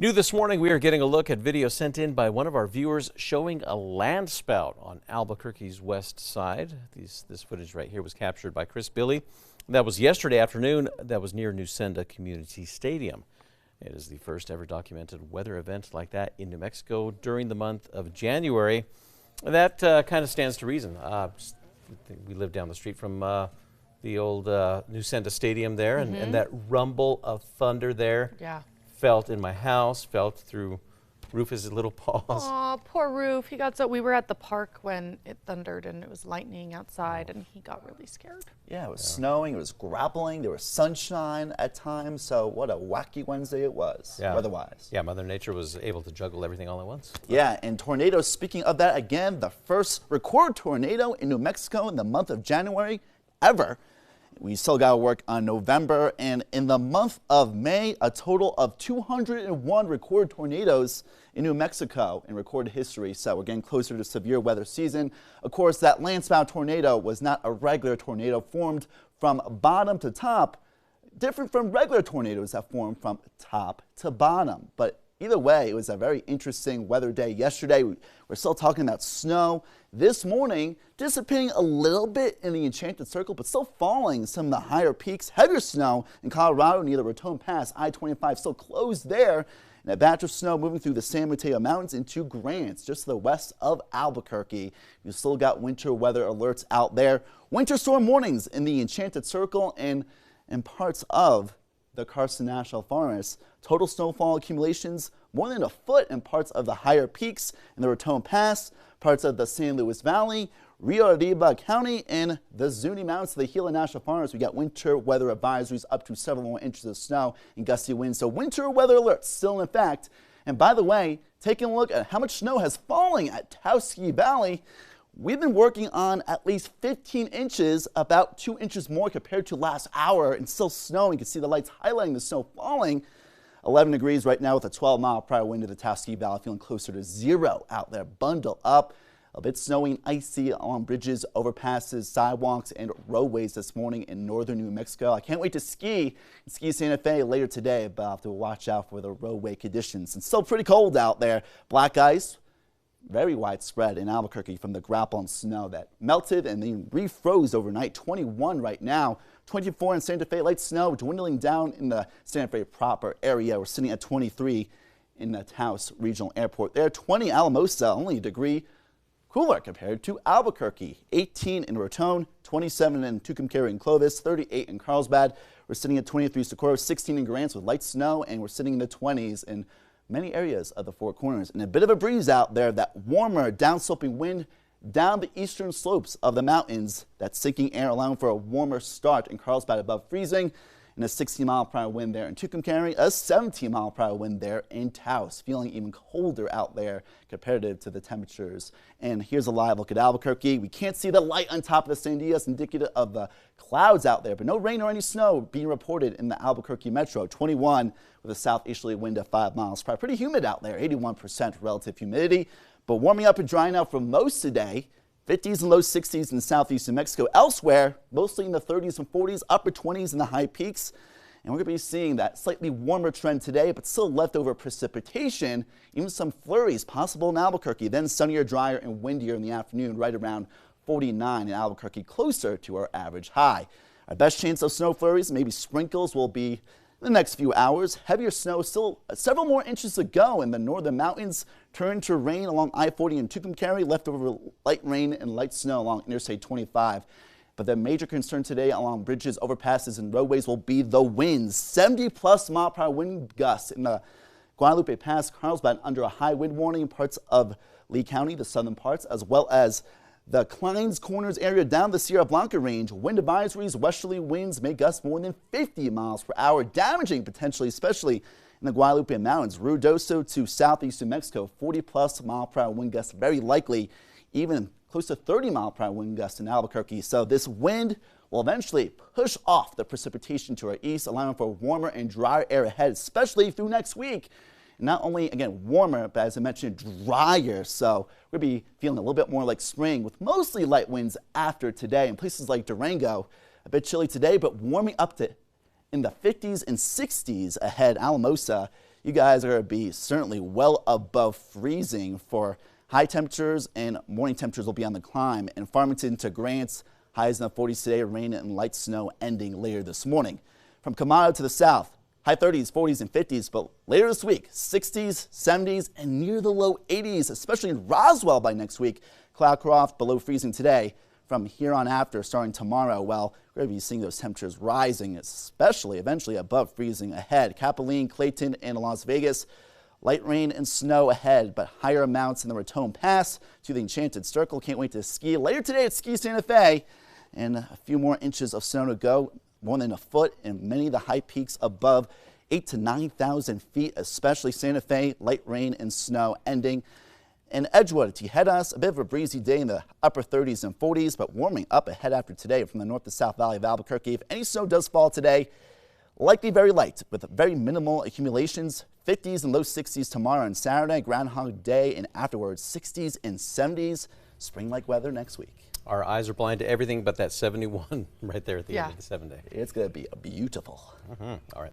New this morning, we are getting a look at video sent in by one of our viewers showing a landspout on Albuquerque's west side. This footage right here was captured by Chris Billy. That was yesterday afternoon. That was near Nusenda Community Stadium. It is the first ever documented weather event like that in New Mexico during the month of January. That kind of stands to reason. We live down the street from the old Nusenda Stadium there, and that rumble of thunder there. Yeah. Felt in my house, felt through Rufus's little paws. Aw, poor Roof. He got so, we were at the park when it thundered and it was lightning outside and he got really scared. Yeah, it was snowing, it was grappling, there was sunshine at times, so what a wacky Wednesday it was, weather-wise. Yeah, Mother Nature was able to juggle everything all at once. Yeah, and tornadoes, speaking of that, again, the first recorded tornado in New Mexico in the month of January ever. We still got to work on November, and in the month of May, a total of 201 recorded tornadoes in New Mexico in recorded history. So we're getting closer to severe weather season. Of course, that landspout tornado was not a regular tornado formed from bottom to top, different from regular tornadoes that form from top to bottom. But either way, it was a very interesting weather day yesterday. We're still talking about snow. This morning, dissipating a little bit in the Enchanted Circle, but still falling some of the higher peaks. Heavier snow in Colorado near the Raton Pass, I-25 still closed there. And a batch of snow moving through the San Mateo Mountains into Grants, just to the west of Albuquerque. You still got winter weather alerts out there. Winter storm warnings in the Enchanted Circle and in parts of the Carson National Forest. Total snowfall accumulations more than a foot in parts of the higher peaks in the Raton Pass, parts of the San Luis Valley, Rio Arriba County, and the Zuni Mountains of the Gila National Forest. We got winter weather advisories up to several more inches of snow and gusty winds. So winter weather alerts still in effect. And by the way, taking a look at how much snow has fallen at Taos-Ski Valley, we've been working on at least 15 inches, about 2 inches more compared to last hour, and still snowing. You can see the lights highlighting the snow falling. 11 degrees right now with a 12-mile-per-hour wind to the Taos-Ski Valley, feeling closer to 0 out there. Bundle up. A bit snowy and icy along bridges, overpasses, sidewalks, and roadways this morning in northern New Mexico. I can't wait to ski Santa Fe later today, but I'll have to watch out for the roadway conditions. It's still pretty cold out there. Black ice, very widespread in Albuquerque from the grapple and snow that melted and then refroze overnight. 21 right now, 24 in Santa Fe. Light snow dwindling down in the Santa Fe proper area. We're sitting at 23 in the Taos Regional Airport there. 20 Alamosa, only a degree cooler compared to Albuquerque. 18 in Raton, 27 in Tucumcari and Clovis, 38 in Carlsbad. We're sitting at 23 Socorro, 16 in Grants with light snow, and we're sitting in the 20s in many areas of the Four Corners. And a bit of a breeze out there, that warmer downsloping wind down the eastern slopes of the mountains. That sinking air allowing for a warmer start in Carlsbad above freezing, and a 16-mile-per-hour wind there in Tucumcari, a 17-mile-per-hour wind there in Taos. Feeling even colder out there comparative to the temperatures. And here's a live look at Albuquerque. We can't see the light on top of the Sandias, indicative of the clouds out there, but no rain or any snow being reported in the Albuquerque metro. 21 with a southeasterly wind of 5 miles per hour. Pretty humid out there, 81% relative humidity, but warming up and drying out for most today. 50s and low 60s in southeast New Mexico. Elsewhere, mostly in the 30s and 40s, upper 20s in the high peaks. And we're going to be seeing that slightly warmer trend today, but still leftover precipitation, even some flurries possible in Albuquerque. Then sunnier, drier, and windier in the afternoon, right around 49 in Albuquerque, closer to our average high. Our best chance of snow flurries, maybe sprinkles, will be in the next few hours. Heavier snow still several more inches to go in the northern mountains. Turn to rain along I-40 and Tucumcari. Leftover light rain and light snow along Interstate 25. But the major concern today along bridges, overpasses, and roadways will be the winds. 70-plus mile-per-hour wind gusts in the Guadalupe Pass, Carlsbad, under a high wind warning in parts of Lee County, the southern parts, as well as the Kleins Corners area down the Sierra Blanca range. Wind advisories, westerly winds may gust more than 50 miles per hour, damaging potentially, especially in the Guadalupe Mountains. Ruidoso to southeast New Mexico, 40-plus mile-per-hour wind gusts, very likely even close to 30-mile-per-hour wind gusts in Albuquerque. So this wind will eventually push off the precipitation to our east, allowing for warmer and drier air ahead, especially through next week. Not only, again, warmer, but as I mentioned, drier. So we'll be feeling a little bit more like spring with mostly light winds after today. In places like Durango, a bit chilly today, but warming up to in the 50s and 60s ahead. Alamosa, you guys are going to be certainly well above freezing for high temperatures, and morning temperatures will be on the climb. In Farmington to Grants, highs in the 40s today, rain and light snow ending later this morning. From Camado to the south, high 30s, 40s, and 50s, but later this week, 60s, 70s, and near the low 80s, especially in Roswell by next week. Cloudcroft below freezing today. From here on after, starting tomorrow, well, we're going to be seeing those temperatures rising, especially eventually above freezing ahead. Capitoline, Clayton, and Las Vegas, light rain and snow ahead, but higher amounts in the Raton Pass to the Enchanted Circle. Can't wait to ski later today at Ski Santa Fe, and a few more inches of snow to go, more than a foot, and many of the high peaks above 8,000 to 9,000 feet, especially Santa Fe, light rain and snow ending. In Edgewood, Tijeras, a bit of a breezy day in the upper 30s and 40s, but warming up ahead after today from the north to south valley of Albuquerque. If any snow does fall today, likely very light with very minimal accumulations. 50s and low 60s tomorrow and Saturday, Groundhog Day, and afterwards 60s and 70s. Spring-like weather next week. Our eyes are blind to everything but that 71 right there at the end of the 7 day. It's going to be beautiful. All right.